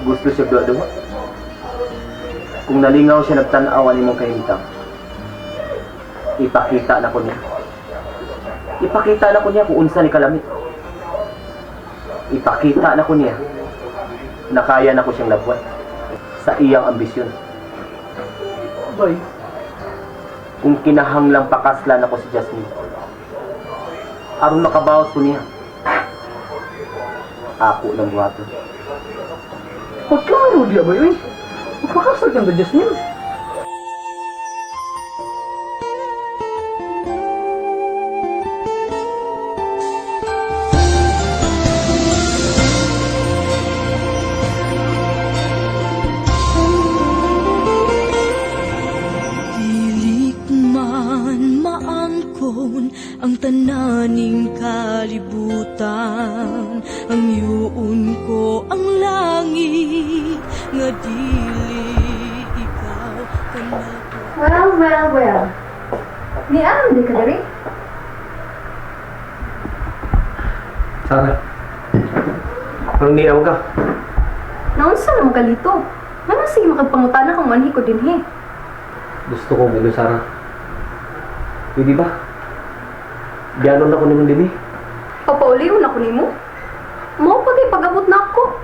gusto siya duwa-duwa. Kung nalingaw siya nagtanaw ni mong kahimtang, ipakita na ko niya. Ipakita na ko niya kung unsa ni kalamit. Ipakita na ko niya na kaya na ko siyang labuan sa iyang ambisyon. Boy, kung kinahanglang pakaslan ako si Jasmine, aron makabawas ko niya, ako lang wato. Pagklaro diya ba yun? Magpakasal kang ka, Jasmine. Ang tananing kalibutan, ang yuon ko ang langit, nga dili ikaw kanako. Well. Ni ano di ka diri? Sarah, anong niyaw ka? Naunsa naman ka dito? Ano sige makagpangutana kung manhi ko din he? Gusto ko mo, Sarah. Pwede ba? Diyanon ako naman din eh. Papauli na ko nimo. Mao pa kay pag-abot na ako.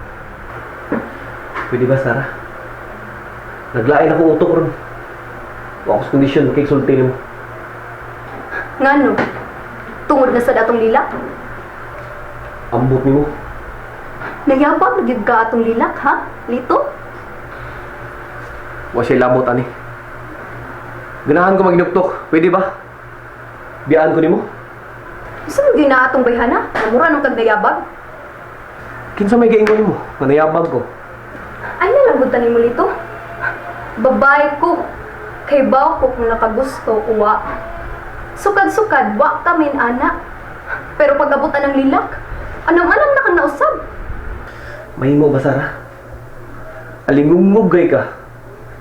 Pwede ba, Sarah? Naglain ako utok ron. Wakos kondisyon, makiksulti mo. Ngano? Tungod na sa datong lilak? Ambot ni mo. Nagyabag na gyud ka atong lilak, ha? Lito? Wa siya labot, ani. Ganahan ko maginuktok. Pwede ba? Biyaan ko ni mo. Isa mo gina atong bayhana? Namura nung kagnayabag? Kinsa may gaingon mo? Manayabag ko. Ay nalagutan nimo lito? Babae ko. Kay baw ko kung nakagusto, uwa. Sukad-sukad, wa kamin anak. Pero pag-abutan ng lilak, anong-anong na kang nausab? Mahimo ba, Sarah? Alingungugay ka.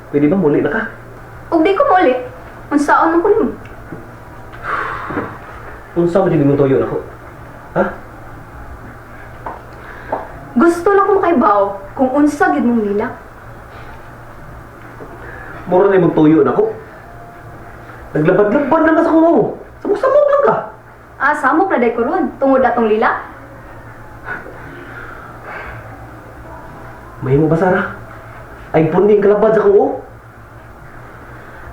Pwede ba muli na ka? Ug di ko muli, unsaon mo ko nimo? Unsa mo dili mo toyo nako? Ha? Gusto lang ko makaibaw kung unsa gid mong lilak. Mura na mong toyo nako. Naglabad-labad na nga sa kumo. Samok-samok lang ka. Samok na day ko ron, tungod atong lilak. Mahimo ba, Sarah? Ay punding kalabad sa kumo.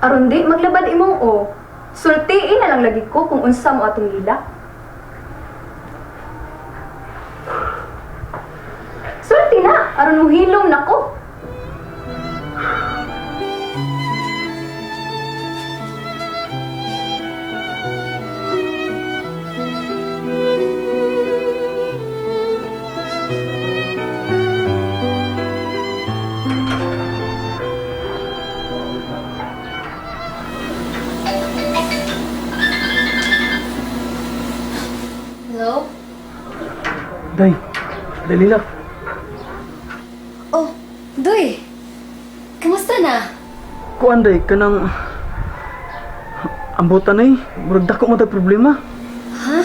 Aron di maglabad imong o. Sultiin na lang lagi ko kung unsa mo atong lilak. Sulti na, aron mo hilom nako. Hello? Day, dali lang. Oh, Doy! Kamusta na? Kuan day, kanang... Ambutan ay, murag dako mo tag problema. Ha?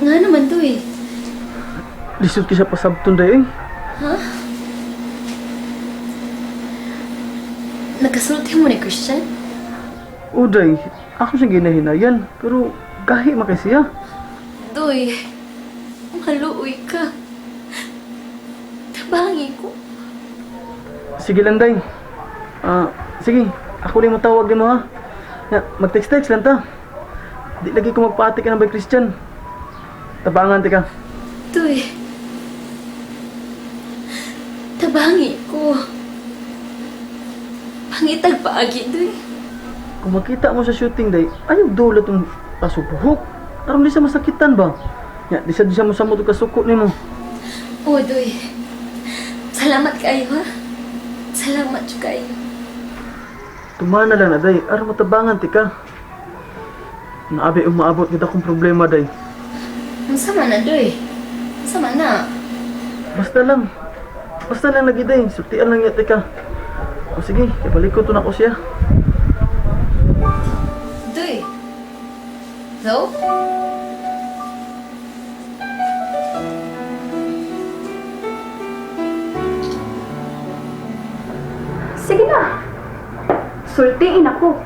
Nga naman, Doy. Lisod ki sa pasabton day eh. Ha? Nagkasulti mo ni Christian? O day, ako siya ginahinayan, pero gahi makay siya. Doy, maluoy ka. Tabangi ko. Sige lang day. Sige, ako rin mo tawag din mo ha. Ya, mag-text-text lang ta. Di lagi ko magpaati ka ng bay Christian. Tabangan ti ka. Doy, tabangi ko. Pangitag paagi, Doy. Kung makita mo sa shooting day, ayaw dula tong pasupuhok. Aram di siya masakitan ba? Ya, di siya mo sa mo kasuko ni mo. Oh, Doy. Salamat kayo, ha? Salamat kayo. Tumana lang na day, aram matabangan ti ka. Naabi umaabot kita kong problema day. Ang sama na, Doy. Ang sama na. Basta lang. Basta lang lagi day, sutian lang yate ka. O sige, ibalik ko to na ko siya. Doy. Hello? Sultiin ako.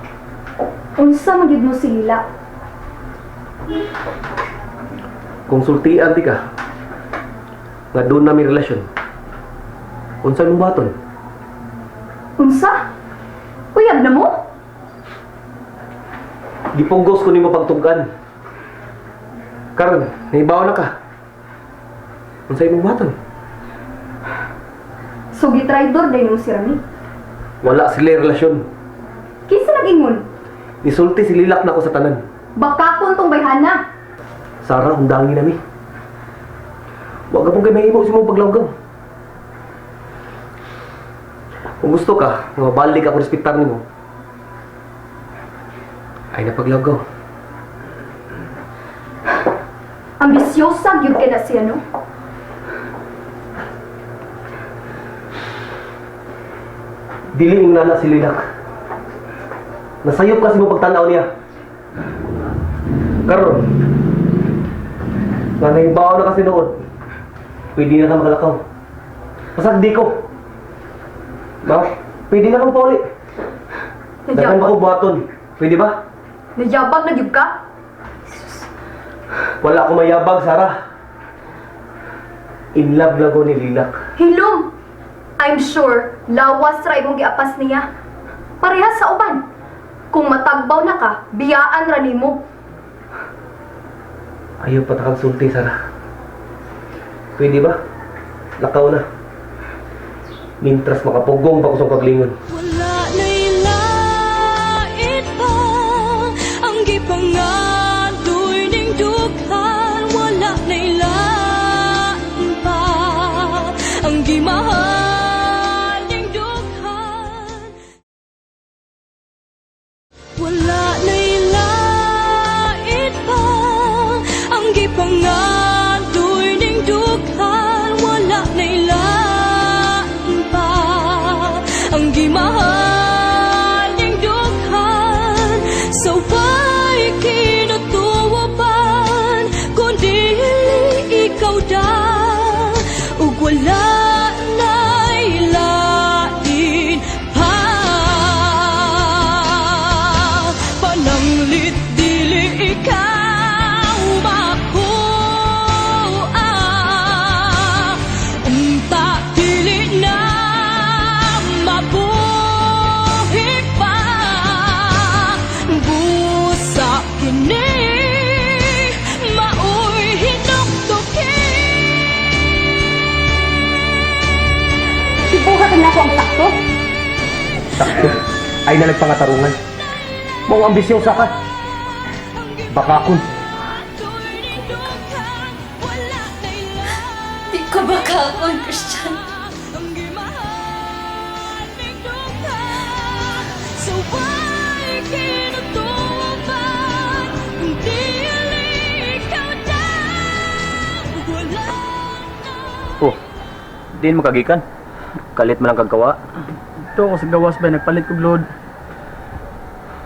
Unsa man gyud mo si Lila? Kung sultian ti ka, nga doon na may relasyon. Unsa nung baton? Unsa? Uyab na mo? Gipugos ko nimo pagtugan. Karon, nahibaw na ka. Unsa imong baton? So gitraidor day mo si Rami. Wala sila relasyon. Kinsa nag-ingon? Nisulti si Lilak na ko sa tanan. Baka kun tong bayhana. Sarah, hundangin nami. Huwag ka pong kayo mahimo sa mong paglawgaw. Kung gusto ka, mabalik ako respektar nimo. Ay napaglawgaw. Ambisyosa gyud kay na siya, no? Dili ing nana si Lilak. Nasayop kasi mo pagtanaw niya. Karon, nga nahibaw na kasi noon, pwede na ka makalakaw. Pasagdi ko. Ba? Pwede na kang pauli. Dagan ba ko buhaton? Pwede ba? Nagyabag na gyud ka? Wala akong mayabag, Sarah. In love lang ko ni Lilak. Hilom! I'm sure, lawas ra imong giapas niya. Parehas sa uban. Kung matagbaw na ka, biyaan ra nimo. Ayaw patakag sulti, Sarah. Pwede ba? Lakaw na. Mintras makapugong pa ko sa paglingon. Wala na'y lait pa ang gipangadoy ning dughan. Wala na'y lain pa ang gimahal ning dughan. Wala na'y lait pa ang gipangadoy ning dughan. Wala na'y lain pa ang gimahal ning dughan. So why kinutuwapan kundi ikaw da ug wala na'y lain pa. Pananglit dili ikaw makuha. Unta dili na mabuhi pa. Busa kini maoy hinukduki. Ibuhat na ako ang sakto. Sakto. Ay na nagpangatarungan. Mao ambisyosa ka. Baka kun. Di ko makakon, Christian. So why kinutupan kung dili ikaw na wala na. Oh, din mo kagikan. Kalit man ang kagawa. Ito ako sa gawas bay, nagpalit ko load.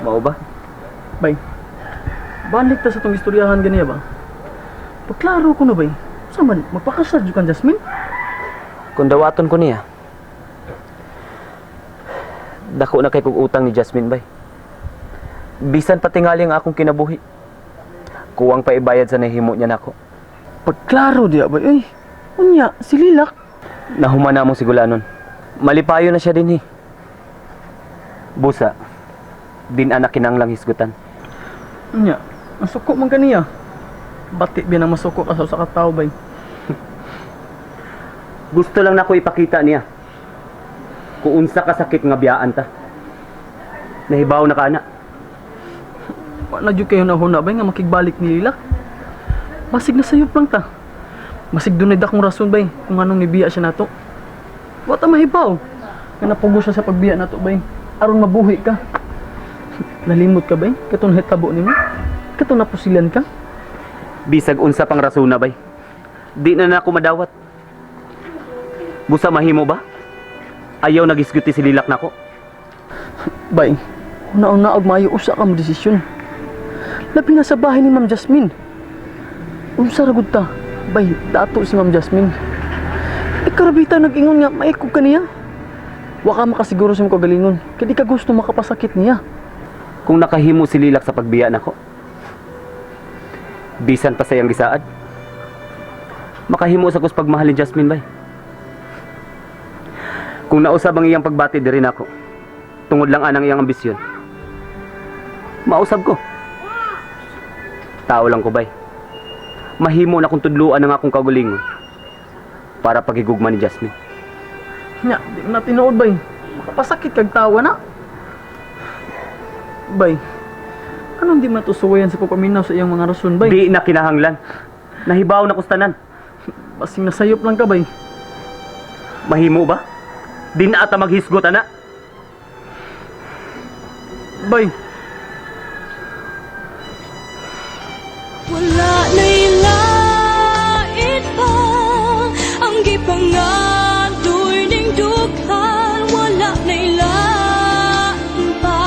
Mao ba? Bay, balik ta sa itong istoryahan ganiya ba? Pagklaro ko na bay, saman, magpakasal dyan kan Jasmine? Kung dawaton ko niya. Dako na kay kog utang ni Jasmine bay. Bisan patingali ang akong kinabuhi. Kuwang pa ibayad sa nahimo niya nako. Pagklaro diya bay, ay, unya, si Lilak. Nahumana mong sigulanon. Malipayo na siya din Busa, din anak kinanglang hisgutan. Unya, masuko man kaniya. Bati binang masuko ka sa katao bay. Gusto lang nako ipakita niya. Kung unsa kasakit nga biyaan ta. Nahibaw na ka na. Wala jud kayo na huna bay nga makigbalik ni Lilak. Basig na sayop lang ta. Masig dunay dakong rason bay kung anong nibiya siya nato. Wata mahibaw. Nga napugo siya sa pagbiya nato bay. Aron mabuhi ka. Nalimot ka bay? Katong hitabo nimo? Katong napusilan ka? Bisag unsa pang rasuna bay. Di na nako madawat. Busa mahimo ba? Ayaw nagisguti si Lilak nako. Bay, una-una og maayo usa ka mo desisyon. Labi na sa bahay ni Ma'am Jasmine. Unsa ra gud ta? Bay, dato si Ma'am Jasmine. Ikarabita nag-ingon nga maikog kaniya. Wa ka makasiguro sa mga kagalingon. Kaya di ka gusto makapasakit niya. Kung nakahimo si Lilak sa pagbiya nako, bisan pa sayang gisaad, makahimo sa kus pagmahal ni Jasmine bay. Kung nausab ang iyang pagbati diri nako, tungod lang anang iyang ambisyon, mausab ko. Tao lang ko bay. Mahimo na kung tudluan ang akong kagalingon para pagigugma ni Jasmine. Nya, di na tinuod bay. Makapasakit kag tawa na. Bay, anong di matusuwayan sa pagpaminaw sa iyang mga rason bay? Di na kinahanglan. Nahibaw na kustanan. Basing nasayop lang ka bay. Mahimo ba? Di na ata maghisgot ana. Bay, Wala na'y lait pa ang gipangadoy ning dughan. Wala na'y lain pa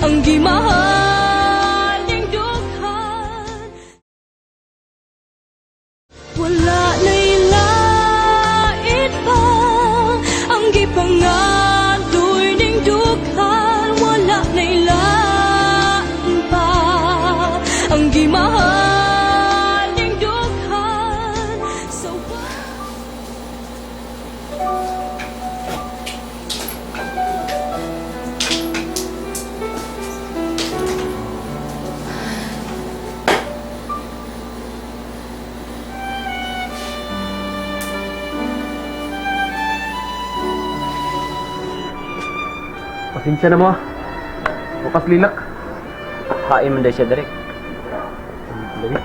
ang gimahal ning dughan. Wala na'y lait pa ang gipangadoy ning dughan. Wala na'y lain pa ang gimahal ning dughan. So Pasensya na mo. Bukas Lilak. Hain man dahil siya direk. Lagi.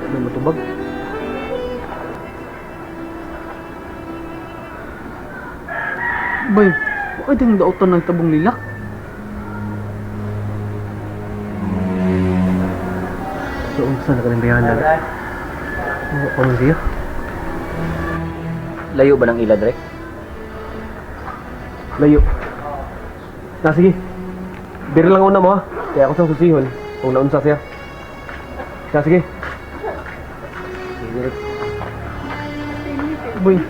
May matubag. bay, wakay din dautan ng tabong Lilak. So, saan ka nang bayahan na? Ano pa siya? Layo ba ng ila, Drek? Layo. Na, sige. Biro lang una mo ha. Kaya ako sa susihon kung naunsa siya. Na, sige. Bay,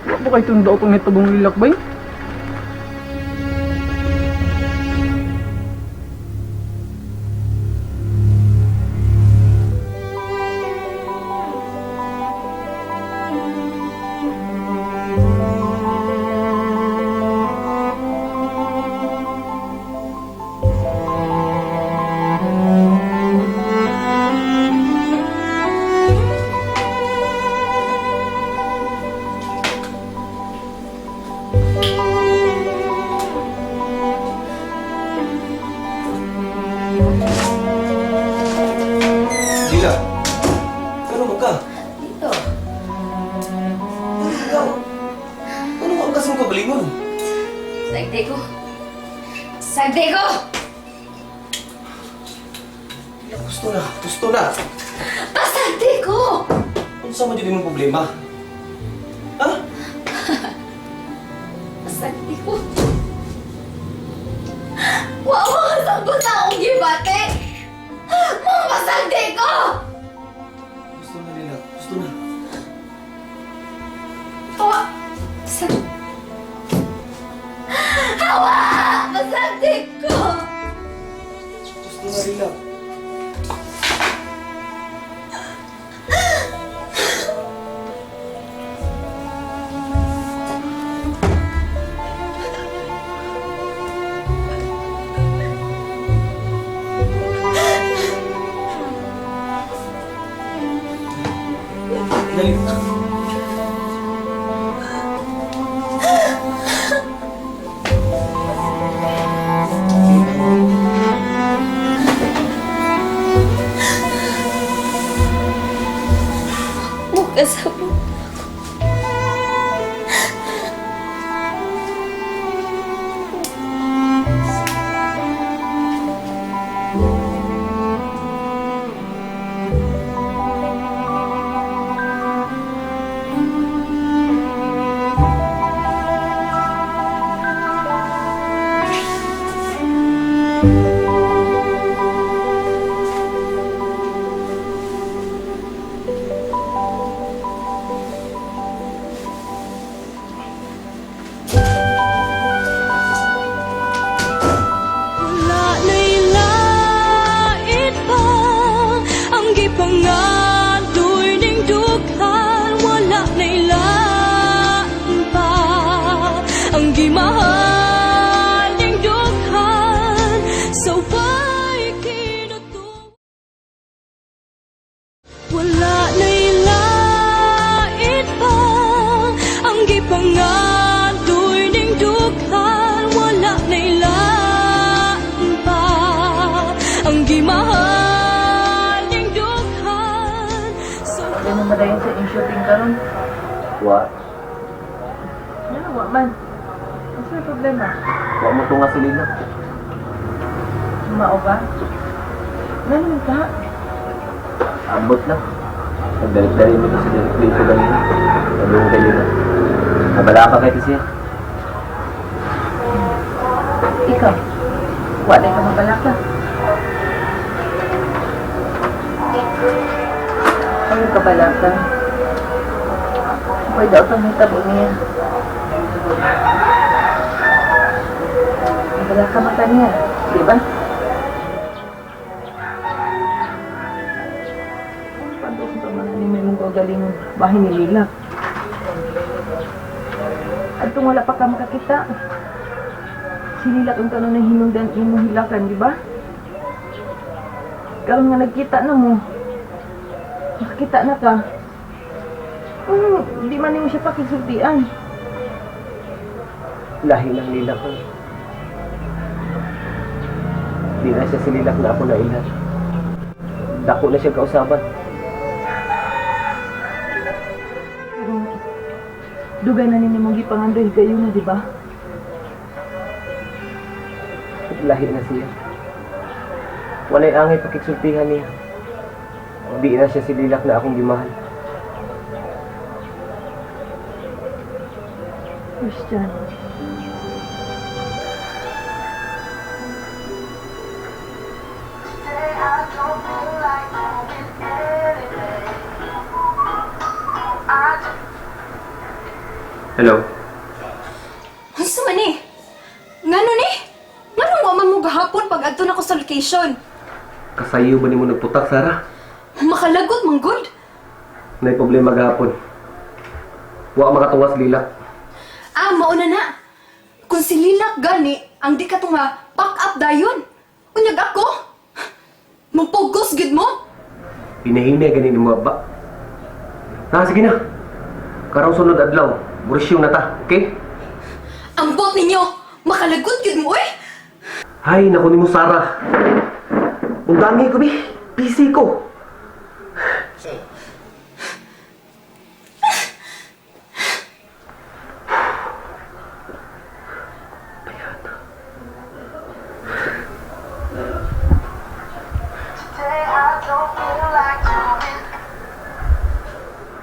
wa ba kayo itong dautan ng tabong Lilak bay? Lila, ano ka? Dito. Ikaw, ano ka ang kasing kagalingon? Sagde ko. Sagde ko! Gusto na, gusto na. Pasagde ko! Ano sa din mong problema? Ha? Pasagde ko. Wa mo kasabot na akong gibate! Mga pasagde ko! Gusto na, Lila, gusto na. Hawa! Hawa! Pasagde ko! Gusto na, Lila. Dali. kasabot. Wala na'y lait pa ang gipangadoy ning dughan. Wala na'y lain pa ang gimahal ning dughan. So why kinuto? Wala na'y lait pa ang gipangadoy ning dughan. Wala na'y lain pa ang gimahal ning dughan. So Ano na madayon sa in shopping karon? Wa. Ano wa man? Ano may problema? Wa mo to nga silila. Mao ba? Ano ka? Ambot na. Nagdalik-dalik mo to sa dito ganina. Nalung kayo na. Nabala ka kahit siya. Ikaw? Wa na ka mabalaka. Ano ka balaka? Pwede daw itong hitabo niya. Balaka mata niya, di ba? Pandos ito man ni may mong kagaling bahay ni Lila. At kung wala pa ka makakita, sinilak ang tanong na hinungdan imong hilakan, di ba? Karon nga nagkita na mo. Nakakita na ka. Di man mo siya pakisultian. Lahi ng lilak ko. Di na siya sililak na ako na ilan. Dako na siya kausaban. Pero dugay na ninyo mong gipangandoy kayo na, di ba? Lahi na siya. Walay angay pakiksultihan niya. Di na siya sililak na akong gimahal. Christian. Hello? Ay, man eh. Ngano ni? Ngano mo man mo gahapon pag adto na ko sa location? Kasayo ba ni mo nagputak, Sarah? Makalagot, manggod. May problema gahapon. Wa makatuwas lilak. Ah, mauna na. Kung si Lilak gani, ang di ka to nga pack up dayon. Unyag ako. Magpugos gid mo. Hinahinay ganin mo ba? Sige na. Karong sunod adlaw, burisyon na ta, okay? Ang bot ninyo, makalagot gid mo eh. Hay, naku ni mo, Sarah. Ang dami ko, busy ko.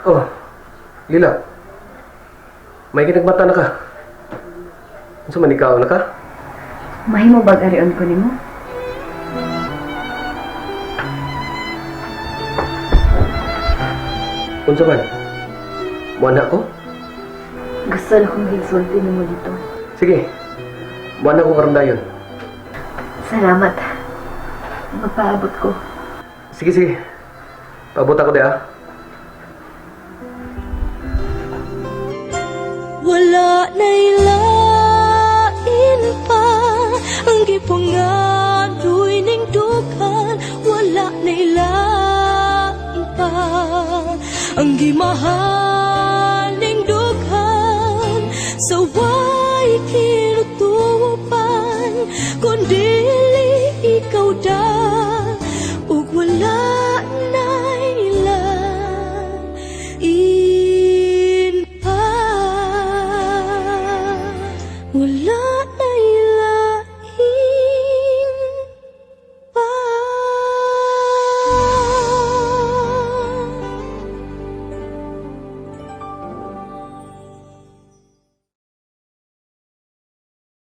Oh, Lila. May kinagmata na ka. Ano sa manikaw na ka? Mahimo bag arion ko nimo? Unsa man? Muana ko? Gusto na kong higsulti nimo dito. Sige. Muana ko karon dayon. Salamat. Magpaabot ko. Sige, sige. Paabot ako di ah. Wala na'y lain pa ang gipangadoy ning dughan. Wala na'y lain pa ang gimahal ning dughan. So why kinutupan kung dili ikaw da ug wala